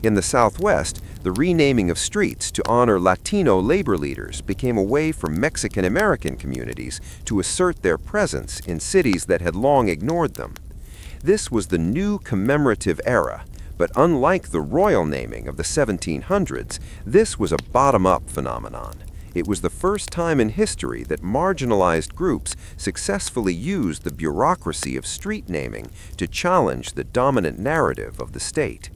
In the Southwest, the renaming of streets to honor Latino labor leaders became a way for Mexican-American communities to assert their presence in cities that had long ignored them. This was the new commemorative era, but unlike the royal naming of the 1700s, this was a bottom-up phenomenon. It was the first time in history that marginalized groups successfully used the bureaucracy of street naming to challenge the dominant narrative of the state.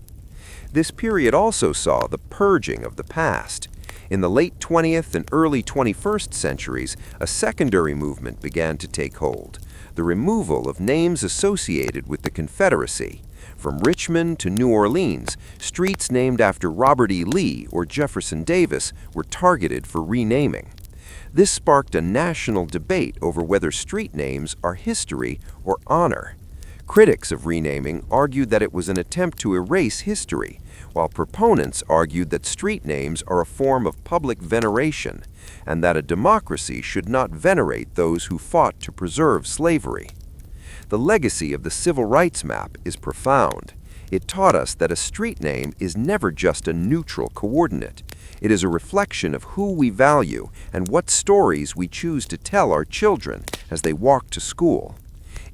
This period also saw the purging of the past. In the late 20th and early 21st centuries, a secondary movement began to take hold: the removal of names associated with the Confederacy. From Richmond to New Orleans, streets named after Robert E. Lee or Jefferson Davis were targeted for renaming. This sparked a national debate over whether street names are history or honor. Critics of renaming argued that it was an attempt to erase history, while proponents argued that street names are a form of public veneration, and that a democracy should not venerate those who fought to preserve slavery. The legacy of the Civil Rights Map is profound. It taught us that a street name is never just a neutral coordinate. It is a reflection of who we value and what stories we choose to tell our children as they walk to school.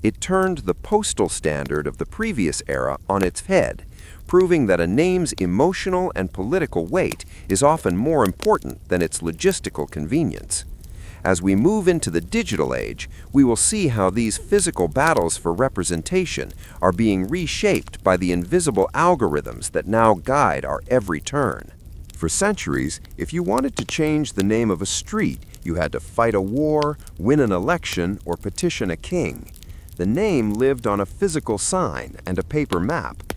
It turned the postal standard of the previous era on its head, proving that a name's emotional and political weight is often more important than its logistical convenience. As we move into the digital age, we will see how these physical battles for representation are being reshaped by the invisible algorithms that now guide our every turn. For centuries, if you wanted to change the name of a street, you had to fight a war, win an election, or petition a king. The name lived on a physical sign and a paper map.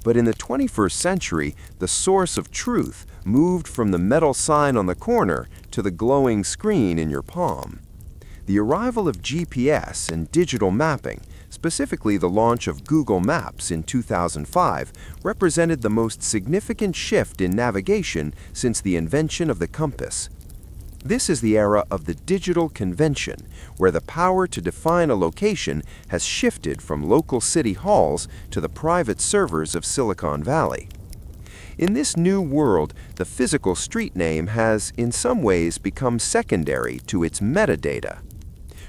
But in the 21st century, the source of truth moved from the metal sign on the corner to the glowing screen in your palm. The arrival of GPS and digital mapping, specifically the launch of Google Maps in 2005, represented the most significant shift in navigation since the invention of the compass. This is the era of the digital convention, where the power to define a location has shifted from local city halls to the private servers of Silicon Valley. In this new world, the physical street name has, in some ways, become secondary to its metadata.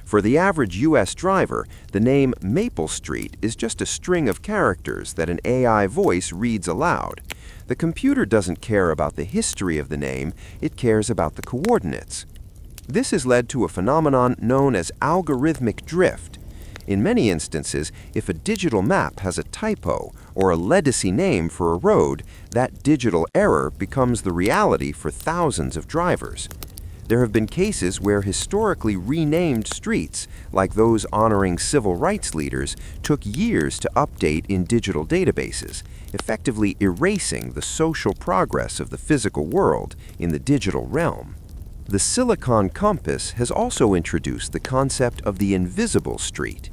For the average U.S. driver, the name Maple Street is just a string of characters that an AI voice reads aloud. The computer doesn't care about the history of the name, it cares about the coordinates. This has led to a phenomenon known as algorithmic drift. In many instances, if a digital map has a typo or a legacy name for a road, that digital error becomes the reality for thousands of drivers. There have been cases where historically renamed streets, like those honoring civil rights leaders, took years to update in digital databases, effectively erasing the social progress of the physical world in the digital realm. The Silicon Compass has also introduced the concept of the invisible street.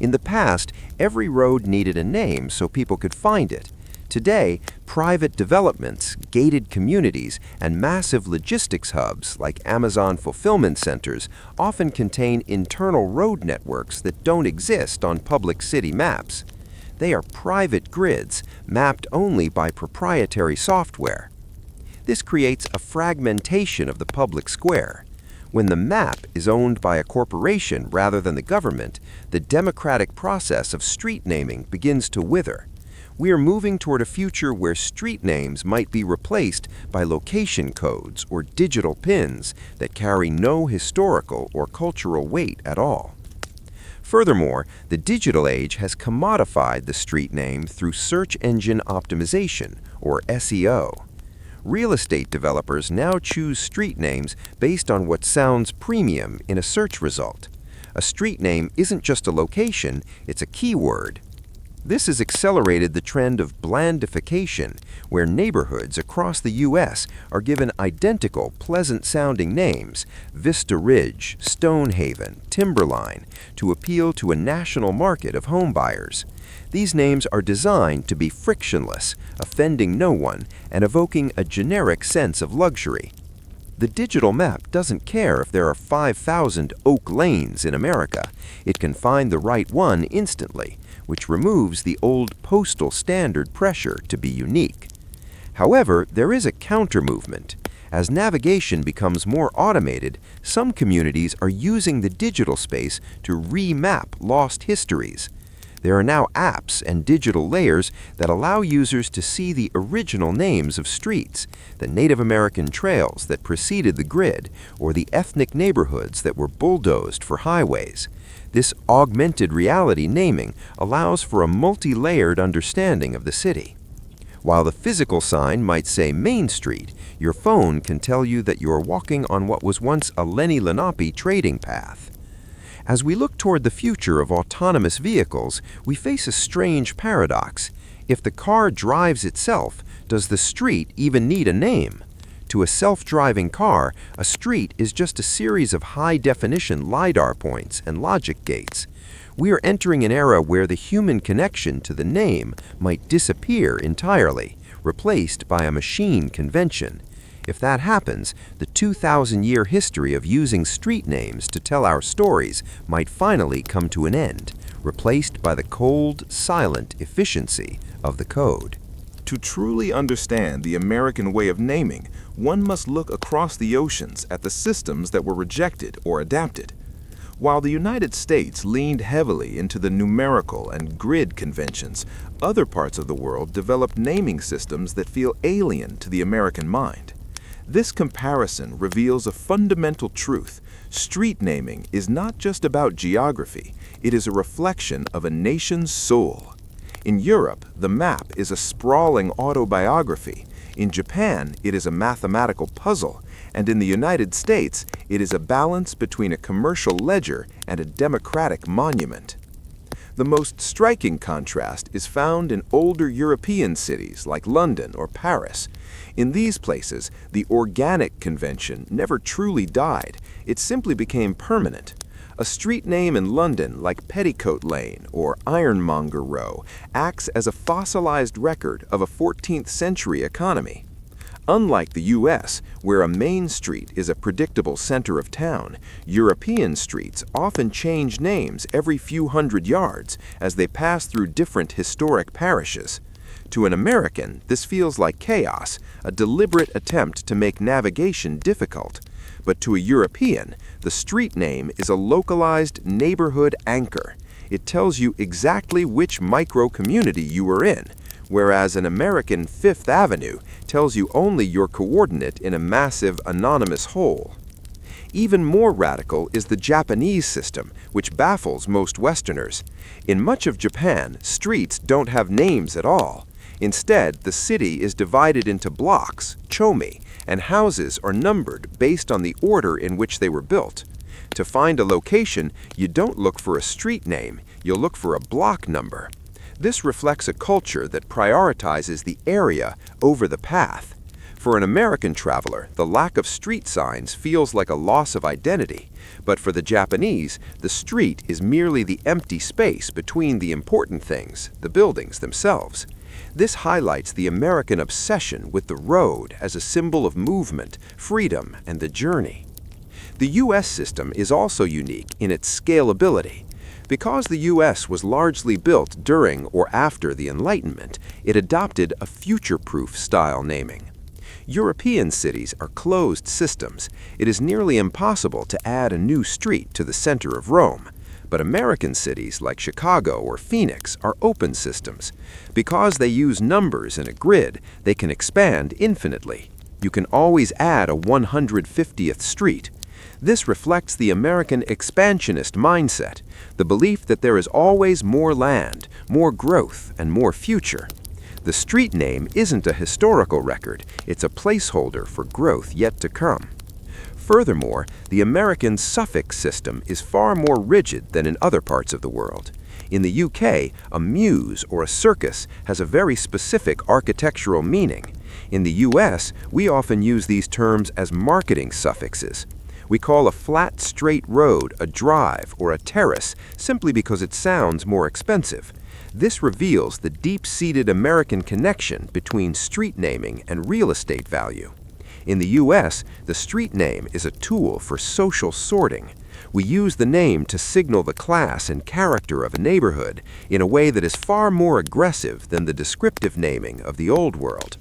In the past, every road needed a name so people could find it. Today, private developments, gated communities, and massive logistics hubs like Amazon fulfillment centers often contain internal road networks that don't exist on public city maps. They are private grids, mapped only by proprietary software. This creates a fragmentation of the public square. When the map is owned by a corporation rather than the government, the democratic process of street naming begins to wither. We are moving toward a future where street names might be replaced by location codes or digital pins that carry no historical or cultural weight at all. Furthermore, the digital age has commodified the street name through search engine optimization, or SEO. Real estate developers now choose street names based on what sounds premium in a search result. A street name isn't just a location, it's a keyword. This has accelerated the trend of blandification, where neighborhoods across the U.S. are given identical, pleasant-sounding names, Vista Ridge, Stonehaven, Timberline, to appeal to a national market of homebuyers. These names are designed to be frictionless, offending no one, and evoking a generic sense of luxury. The digital map doesn't care if there are 5,000 Oak Lanes in America. It can find the right one instantly, which removes the old postal standard pressure to be unique. However, there is a counter-movement. As navigation becomes more automated, some communities are using the digital space to remap lost histories. There are now apps and digital layers that allow users to see the original names of streets, the Native American trails that preceded the grid, or the ethnic neighborhoods that were bulldozed for highways. This augmented reality naming allows for a multi-layered understanding of the city. While the physical sign might say Main Street, your phone can tell you that you are walking on what was once a Lenni Lenape trading path. As we look toward the future of autonomous vehicles, we face a strange paradox. If the car drives itself, does the street even need a name? To a self-driving car, a street is just a series of high-definition LiDAR points and logic gates. We are entering an era where the human connection to the name might disappear entirely, replaced by a machine convention. If that happens, the 2,000-year history of using street names to tell our stories might finally come to an end, replaced by the cold, silent efficiency of the code. To truly understand the American way of naming, one must look across the oceans at the systems that were rejected or adapted. While the United States leaned heavily into the numerical and grid conventions, other parts of the world developed naming systems that feel alien to the American mind. This comparison reveals a fundamental truth. Street naming is not just about geography, it is a reflection of a nation's soul. In Europe, the map is a sprawling autobiography. In Japan, it is a mathematical puzzle. And in the United States, it is a balance between a commercial ledger and a democratic monument. The most striking contrast is found in older European cities like London or Paris. In these places, the organic convention never truly died, it simply became permanent. A street name in London like Petticoat Lane or Ironmonger Row acts as a fossilized record of a 14th century economy. Unlike the US, where a main street is a predictable center of town, European streets often change names every few hundred yards as they pass through different historic parishes. To an American, this feels like chaos, a deliberate attempt to make navigation difficult. But to a European, the street name is a localized neighborhood anchor. It tells you exactly which micro-community you are in, whereas an American Fifth Avenue tells you only your coordinate in a massive anonymous hole. Even more radical is the Japanese system, which baffles most Westerners. In much of Japan, streets don't have names at all. Instead, the city is divided into blocks, chomi, and houses are numbered based on the order in which they were built. To find a location, you don't look for a street name, you'll look for a block number. This reflects a culture that prioritizes the area over the path. For an American traveler, the lack of street signs feels like a loss of identity. But for the Japanese, the street is merely the empty space between the important things, the buildings themselves. This highlights the American obsession with the road as a symbol of movement, freedom, and the journey. The U.S. system is also unique in its scalability. Because the U.S. was largely built during or after the Enlightenment, it adopted a future-proof style naming. European cities are closed systems. It is nearly impossible to add a new street to the center of Rome. But American cities like Chicago or Phoenix are open systems. Because they use numbers in a grid, they can expand infinitely. You can always add a 150th street. This reflects the American expansionist mindset, the belief that there is always more land, more growth, and more future. The street name isn't a historical record, it's a placeholder for growth yet to come. Furthermore, the American suffix system is far more rigid than in other parts of the world. In the UK, a muse or a circus has a very specific architectural meaning. In the US, we often use these terms as marketing suffixes. We call a flat, straight road a drive or a terrace simply because it sounds more expensive. This reveals the deep-seated American connection between street naming and real estate value. In the U.S., the street name is a tool for social sorting. We use the name to signal the class and character of a neighborhood in a way that is far more aggressive than the descriptive naming of the old world.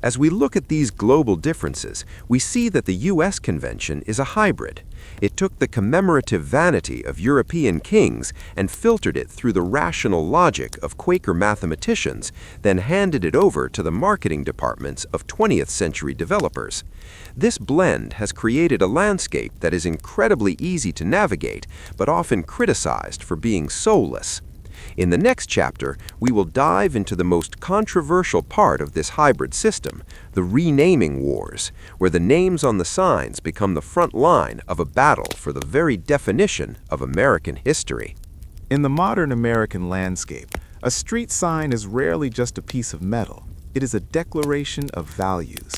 As we look at these global differences, we see that the U.S. convention is a hybrid. It took the commemorative vanity of European kings and filtered it through the rational logic of Quaker mathematicians, then handed it over to the marketing departments of 20th century developers. This blend has created a landscape that is incredibly easy to navigate, but often criticized for being soulless. In the next chapter, we will dive into the most controversial part of this hybrid system, the renaming wars, where the names on the signs become the front line of a battle for the very definition of American history. In the modern American landscape, a street sign is rarely just a piece of metal. It is a declaration of values.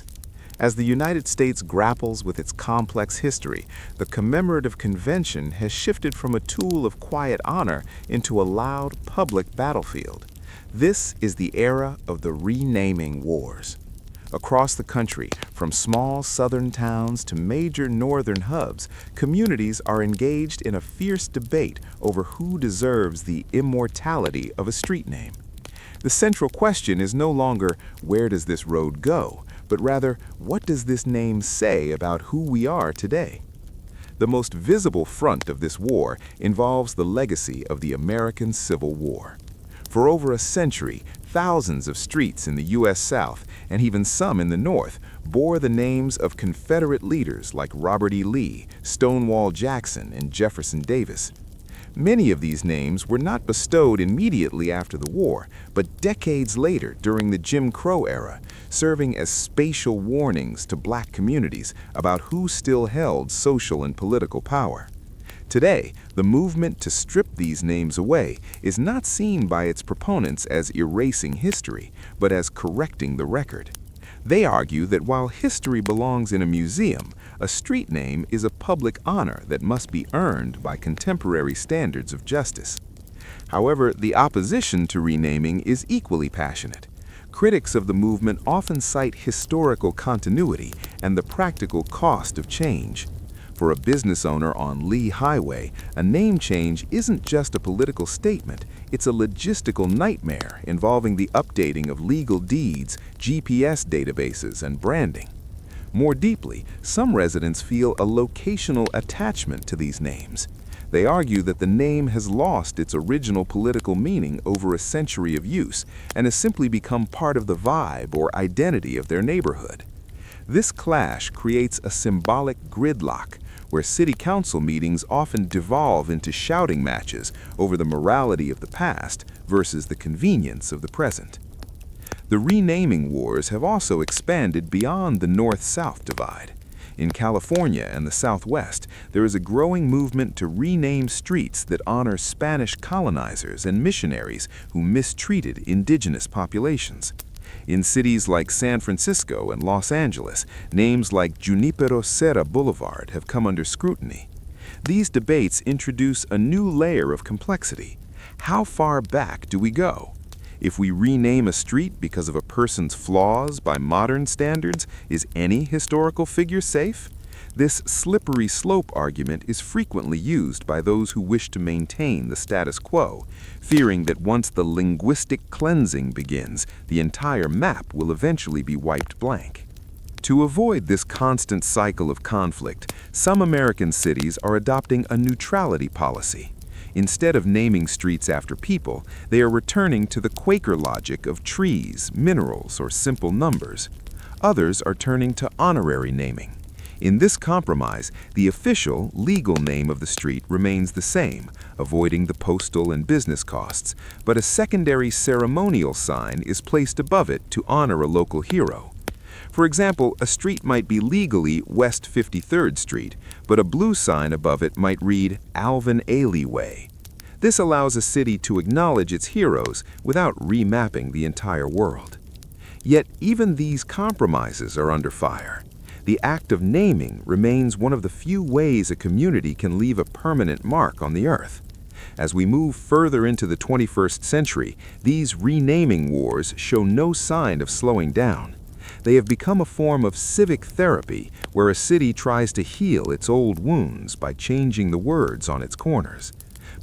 As the United States grapples with its complex history, the commemorative convention has shifted from a tool of quiet honor into a loud, public battlefield. This is the era of the renaming wars. Across the country, from small southern towns to major northern hubs, communities are engaged in a fierce debate over who deserves the immortality of a street name. The central question is no longer, where does this road go? But rather, what does this name say about who we are today? The most visible front of this war involves the legacy of the American Civil War. For over a century, thousands of streets in the U.S. South, and even some in the North, bore the names of Confederate leaders like Robert E. Lee, Stonewall Jackson, and Jefferson Davis. Many of these names were not bestowed immediately after the war, but decades later during the Jim Crow era, serving as spatial warnings to black communities about who still held social and political power. Today, the movement to strip these names away is not seen by its proponents as erasing history, but as correcting the record. They argue that while history belongs in a museum, a street name is a public honor that must be earned by contemporary standards of justice. However, the opposition to renaming is equally passionate. Critics of the movement often cite historical continuity and the practical cost of change. For a business owner on Lee Highway, a name change isn't just a political statement, it's a logistical nightmare involving the updating of legal deeds, GPS databases, and branding. More deeply, some residents feel a locational attachment to these names. They argue that the name has lost its original political meaning over a century of use and has simply become part of the vibe or identity of their neighborhood. This clash creates a symbolic gridlock, where city council meetings often devolve into shouting matches over the morality of the past versus the convenience of the present. The renaming wars have also expanded beyond the North-South divide. In California and the Southwest, there is a growing movement to rename streets that honor Spanish colonizers and missionaries who mistreated indigenous populations. In cities like San Francisco and Los Angeles, names like Junipero Serra Boulevard have come under scrutiny. These debates introduce a new layer of complexity. How far back do we go? If we rename a street because of a person's flaws by modern standards, is any historical figure safe? This slippery slope argument is frequently used by those who wish to maintain the status quo, fearing that once the linguistic cleansing begins, the entire map will eventually be wiped blank. To avoid this constant cycle of conflict, some American cities are adopting a neutrality policy. Instead of naming streets after people, they are returning to the Quaker logic of trees, minerals, or simple numbers. Others are turning to honorary naming. In this compromise, the official, legal name of the street remains the same, avoiding the postal and business costs, but a secondary ceremonial sign is placed above it to honor a local hero. For example, a street might be legally West 53rd Street, but a blue sign above it might read Alvin Ailey Way. This allows a city to acknowledge its heroes without remapping the entire world. Yet even these compromises are under fire. The act of naming remains one of the few ways a community can leave a permanent mark on the earth. As we move further into the 21st century, these renaming wars show no sign of slowing down. They have become a form of civic therapy where a city tries to heal its old wounds by changing the words on its corners.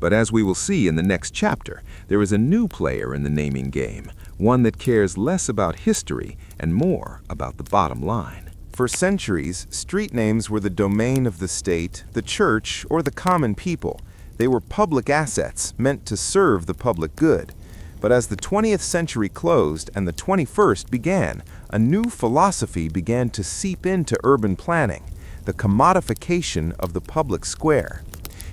But as we will see in the next chapter, there is a new player in the naming game, one that cares less about history and more about the bottom line. For centuries, street names were the domain of the state, the church, or the common people. They were public assets meant to serve the public good. But as the 20th century closed and the 21st began, a new philosophy began to seep into urban planning: the commodification of the public square.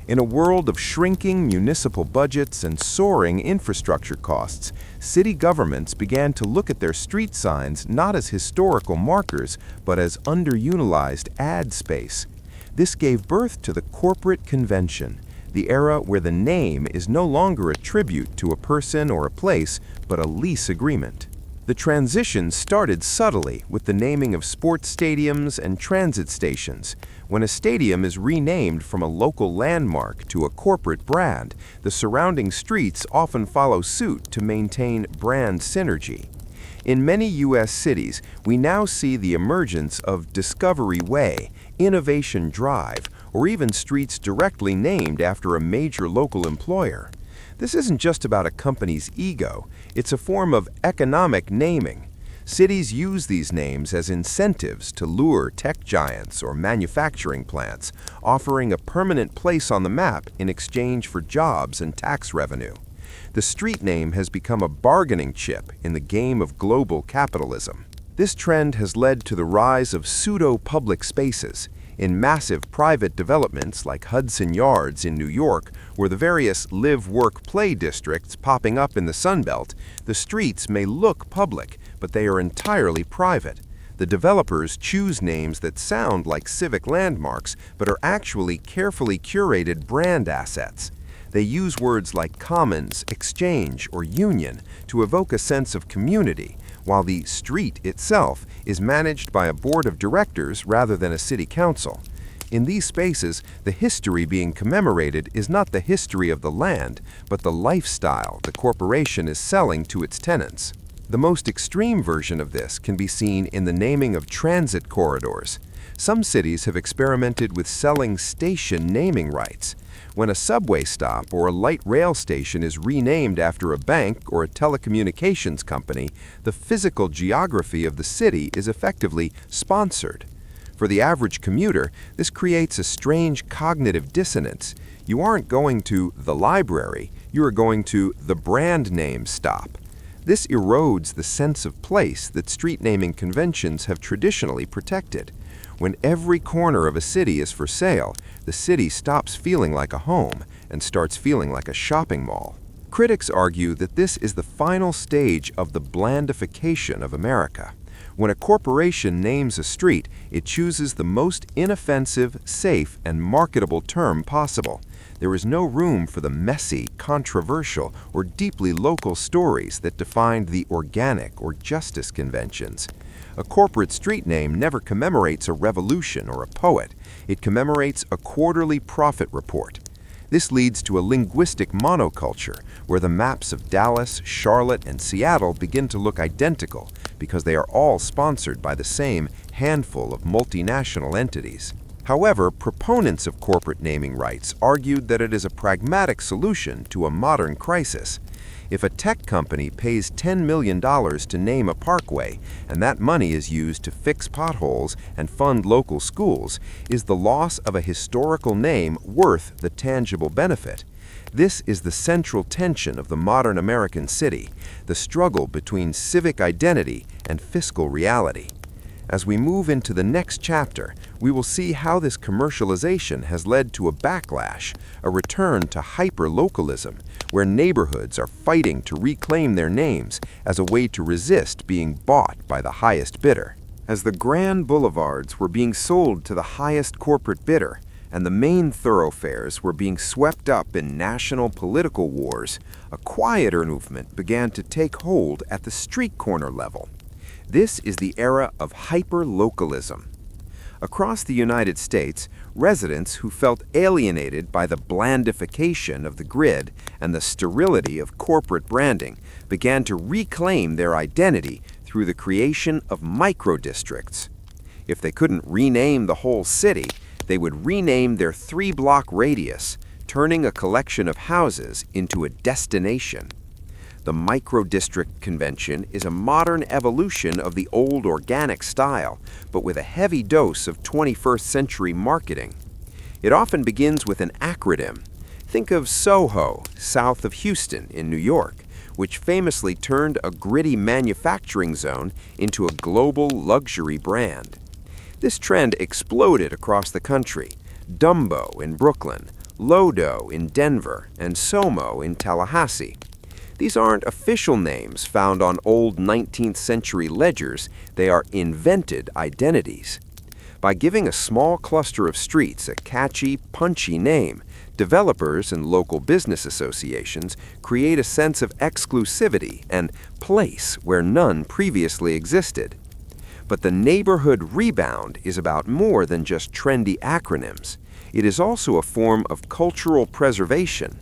In a world of shrinking municipal budgets and soaring infrastructure costs, city governments began to look at their street signs not as historical markers, but as underutilized ad space. This gave birth to the corporate convention, the era where the name is no longer a tribute to a person or a place, but a lease agreement. The transition started subtly with the naming of sports stadiums and transit stations. When a stadium is renamed from a local landmark to a corporate brand, the surrounding streets often follow suit to maintain brand synergy. In many U.S. cities, we now see the emergence of Discovery Way, Innovation Drive, or even streets directly named after a major local employer. This isn't just about a company's ego, it's a form of economic naming. Cities use these names as incentives to lure tech giants or manufacturing plants, offering a permanent place on the map in exchange for jobs and tax revenue. The street name has become a bargaining chip in the game of global capitalism. This trend has led to the rise of pseudo-public spaces. In massive private developments like Hudson Yards in New York, or the various live-work-play districts popping up in the Sun Belt, the streets may look public, but they are entirely private. The developers choose names that sound like civic landmarks, but are actually carefully curated brand assets. They use words like commons, exchange, or union to evoke a sense of community, while the street itself is managed by a board of directors rather than a city council. In these spaces, the history being commemorated is not the history of the land, but the lifestyle the corporation is selling to its tenants. The most extreme version of this can be seen in the naming of transit corridors. Some cities have experimented with selling station naming rights. When a subway stop or a light rail station is renamed after a bank or a telecommunications company, the physical geography of the city is effectively sponsored. For the average commuter, this creates a strange cognitive dissonance. You aren't going to the library, you are going to the brand name stop. This erodes the sense of place that street naming conventions have traditionally protected. When every corner of a city is for sale, the city stops feeling like a home and starts feeling like a shopping mall. Critics argue that this is the final stage of the blandification of America. When a corporation names a street, it chooses the most inoffensive, safe, and marketable term possible. There is no room for the messy, controversial, or deeply local stories that defined the organic or justice conventions. A corporate street name never commemorates a revolution or a poet. It commemorates a quarterly profit report. This leads to a linguistic monoculture, where the maps of Dallas, Charlotte, and Seattle begin to look identical because they are all sponsored by the same handful of multinational entities. However, proponents of corporate naming rights argued that it is a pragmatic solution to a modern crisis. If a tech company pays $10 million to name a parkway, and that money is used to fix potholes and fund local schools, is the loss of a historical name worth the tangible benefit? This is the central tension of the modern American city, the struggle between civic identity and fiscal reality. As we move into the next chapter, we will see how this commercialization has led to a backlash, a return to hyper-localism, where neighborhoods are fighting to reclaim their names as a way to resist being bought by the highest bidder. As the grand boulevards were being sold to the highest corporate bidder, and the main thoroughfares were being swept up in national political wars, a quieter movement began to take hold at the street corner level. This is the era of hyper-localism. Across the United States, residents who felt alienated by the blandification of the grid and the sterility of corporate branding began to reclaim their identity through the creation of micro-districts. If they couldn't rename the whole city, they would rename their 3-block radius, turning a collection of houses into a destination. The micro-district convention is a modern evolution of the old organic style, but with a heavy dose of 21st century marketing. It often begins with an acronym. Think of Soho, south of Houston in New York, which famously turned a gritty manufacturing zone into a global luxury brand. This trend exploded across the country. Dumbo in Brooklyn, Lodo in Denver, and Somo in Tallahassee. These aren't official names found on old 19th century ledgers, they are invented identities. By giving a small cluster of streets a catchy, punchy name, developers and local business associations create a sense of exclusivity and place where none previously existed. But the neighborhood rebound is about more than just trendy acronyms. It is also a form of cultural preservation.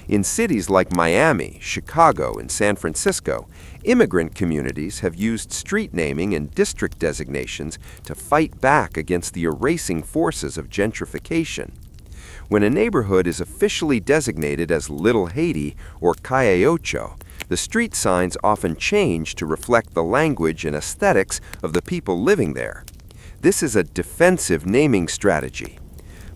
In cities like Miami, Chicago, and San Francisco, immigrant communities have used street naming and district designations to fight back against the erasing forces of gentrification. When a neighborhood is officially designated as Little Haiti or Calle Ocho, the street signs often change to reflect the language and aesthetics of the people living there. This is a defensive naming strategy.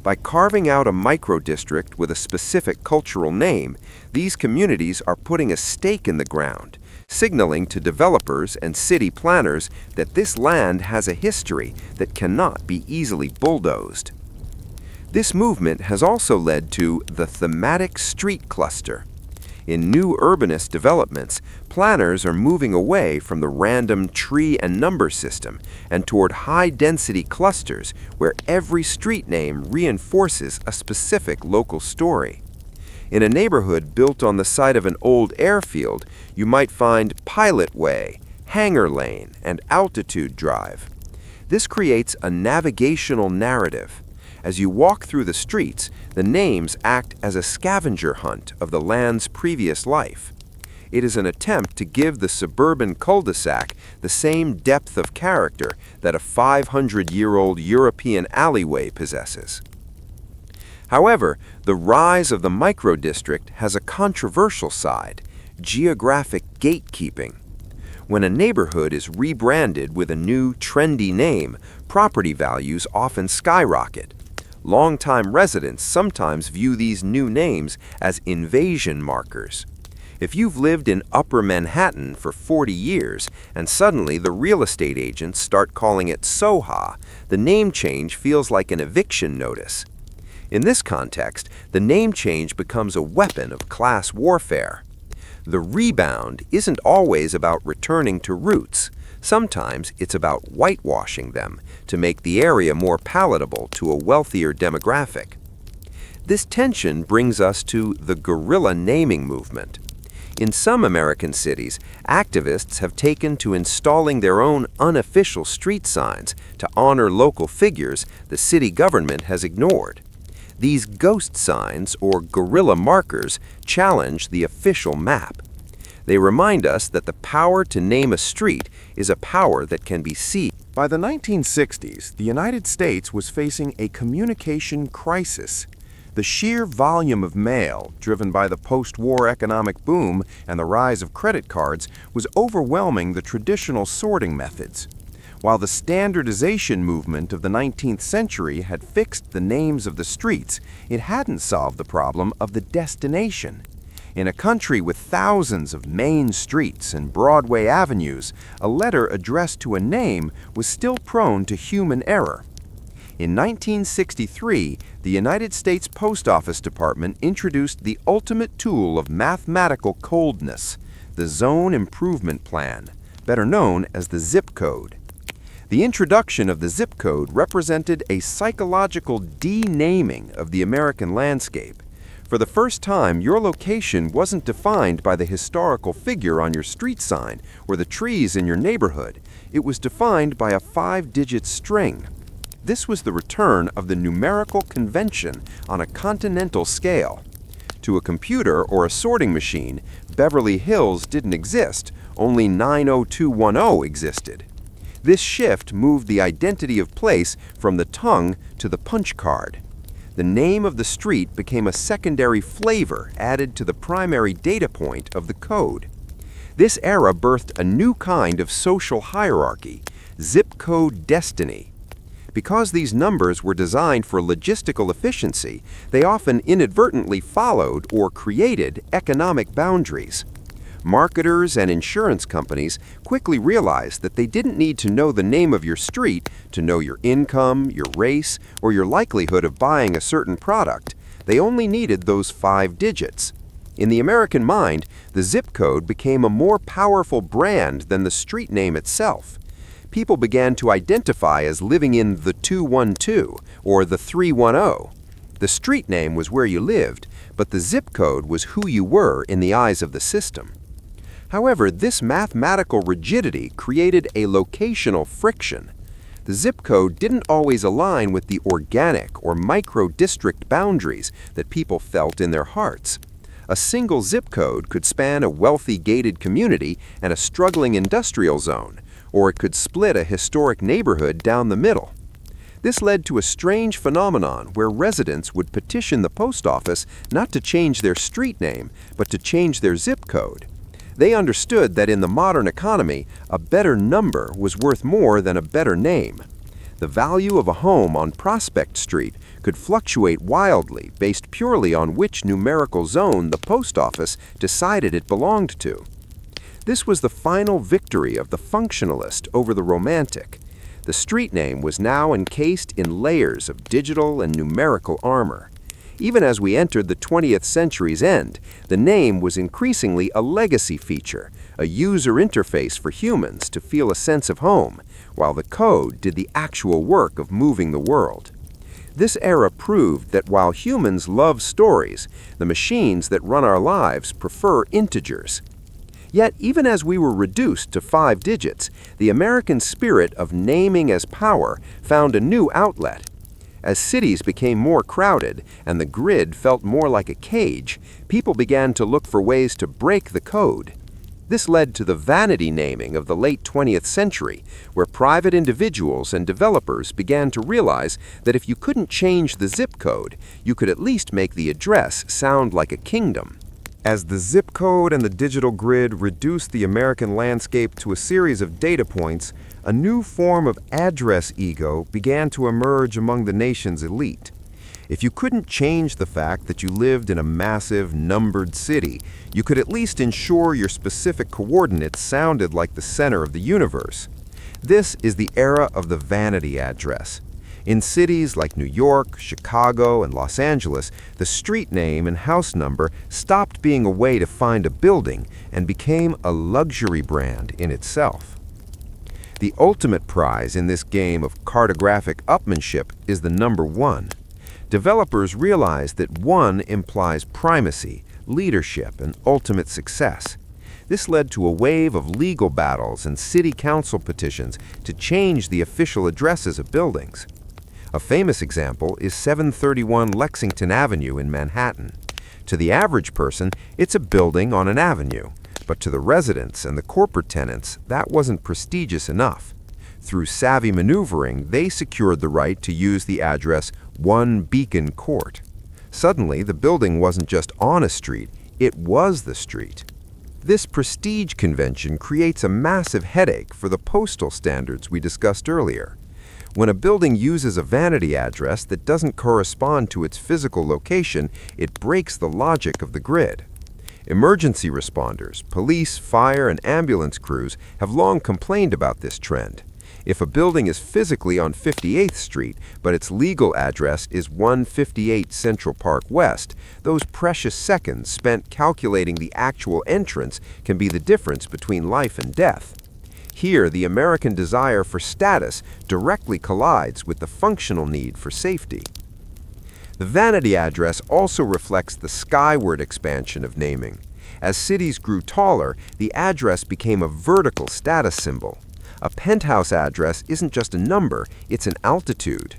By carving out a micro-district with a specific cultural name, these communities are putting a stake in the ground, signaling to developers and city planners that this land has a history that cannot be easily bulldozed. This movement has also led to the thematic street cluster. In new urbanist developments, planners are moving away from the random tree and number system and toward high-density clusters where every street name reinforces a specific local story. In a neighborhood built on the site of an old airfield, you might find Pilot Way, Hangar Lane, and Altitude Drive. This creates a navigational narrative. As you walk through the streets, the names act as a scavenger hunt of the land's previous life. It is an attempt to give the suburban cul-de-sac the same depth of character that a 500-year-old European alleyway possesses. However, the rise of the micro-district has a controversial side: geographic gatekeeping. When a neighborhood is rebranded with a new, trendy name, property values often skyrocket. Longtime residents sometimes view these new names as invasion markers. If you've lived in Upper Manhattan for 40 years and suddenly the real estate agents start calling it Soha, the name change feels like an eviction notice. In this context, the name change becomes a weapon of class warfare. The rebound isn't always about returning to roots. Sometimes it's about whitewashing them to make the area more palatable to a wealthier demographic. This tension brings us to the guerrilla naming movement. In some American cities, activists have taken to installing their own unofficial street signs to honor local figures the city government has ignored. These ghost signs, or guerrilla markers, challenge the official map. They remind us that the power to name a street is a power that can be seized. By the 1960s, the United States was facing a communication crisis. The sheer volume of mail, driven by the post-war economic boom and the rise of credit cards, was overwhelming the traditional sorting methods. While the standardization movement of the 19th century had fixed the names of the streets, it hadn't solved the problem of the destination. In a country with thousands of main streets and Broadway avenues, a letter addressed to a name was still prone to human error. In 1963, the United States Post Office Department introduced the ultimate tool of mathematical coldness, the Zone Improvement Plan, better known as the zip code. The introduction of the zip code represented a psychological denaming of the American landscape. For the first time, your location wasn't defined by the historical figure on your street sign or the trees in your neighborhood. It was defined by a 5-digit string. This was the return of the numerical convention on a continental scale. To a computer or a sorting machine, Beverly Hills didn't exist, only 90210 existed. This shift moved the identity of place from the tongue to the punch card. The name of the street became a secondary flavor added to the primary data point of the code. This era birthed a new kind of social hierarchy, zip code destiny. Because these numbers were designed for logistical efficiency, they often inadvertently followed or created economic boundaries. Marketers and insurance companies quickly realized that they didn't need to know the name of your street to know your income, your race, or your likelihood of buying a certain product. They only needed those 5 digits. In the American mind, the zip code became a more powerful brand than the street name itself. People began to identify as living in the 212 or the 310. The street name was where you lived, but the zip code was who you were in the eyes of the system. However, this mathematical rigidity created a locational friction. The zip code didn't always align with the organic or micro-district boundaries that people felt in their hearts. A single zip code could span a wealthy gated community and a struggling industrial zone, or it could split a historic neighborhood down the middle. This led to a strange phenomenon where residents would petition the post office not to change their street name, but to change their zip code. They understood that in the modern economy, a better number was worth more than a better name. The value of a home on Prospect Street could fluctuate wildly based purely on which numerical zone the post office decided it belonged to. This was the final victory of the functionalist over the romantic. The street name was now encased in layers of digital and numerical armor. Even as we entered the 20th century's end, the name was increasingly a legacy feature, a user interface for humans to feel a sense of home, while the code did the actual work of moving the world. This era proved that while humans love stories, the machines that run our lives prefer integers. Yet, even as we were reduced to 5 digits, the American spirit of naming as power found a new outlet. As cities became more crowded and the grid felt more like a cage, people began to look for ways to break the code. This led to the vanity naming of the late 20th century, where private individuals and developers began to realize that if you couldn't change the zip code, you could at least make the address sound like a kingdom. As the zip code and the digital grid reduced the American landscape to a series of data points, a new form of address ego began to emerge among the nation's elite. If you couldn't change the fact that you lived in a massive, numbered city, you could at least ensure your specific coordinates sounded like the center of the universe. This is the era of the vanity address. In cities like New York, Chicago, and Los Angeles, the street name and house number stopped being a way to find a building and became a luxury brand in itself. The ultimate prize in this game of cartographic upmanship is the number 1. Developers realized that 1 implies primacy, leadership, and ultimate success. This led to a wave of legal battles and city council petitions to change the official addresses of buildings. A famous example is 731 Lexington Avenue in Manhattan. To the average person, it's a building on an avenue, but to the residents and the corporate tenants, that wasn't prestigious enough. Through savvy maneuvering, they secured the right to use the address 1 Beacon Court. Suddenly, the building wasn't just on a street, it was the street. This prestige convention creates a massive headache for the postal standards we discussed earlier. When a building uses a vanity address that doesn't correspond to its physical location, it breaks the logic of the grid. Emergency responders, police, fire, and ambulance crews have long complained about this trend. If a building is physically on 58th Street, but its legal address is 158 Central Park West, those precious seconds spent calculating the actual entrance can be the difference between life and death. Here, the American desire for status directly collides with the functional need for safety. The vanity address also reflects the skyward expansion of naming. As cities grew taller, the address became a vertical status symbol. A penthouse address isn't just a number, it's an altitude.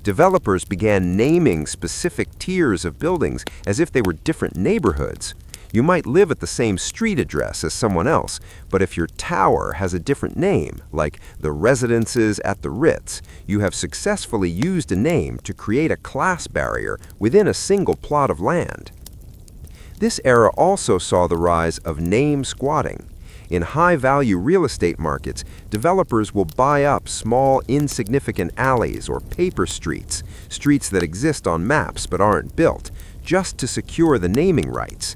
Developers began naming specific tiers of buildings as if they were different neighborhoods. You might live at the same street address as someone else, but if your tower has a different name, like the Residences at the Ritz, you have successfully used a name to create a class barrier within a single plot of land. This era also saw the rise of name squatting. In high-value real estate markets, developers will buy up small, insignificant alleys or paper streets, streets that exist on maps but aren't built, just to secure the naming rights.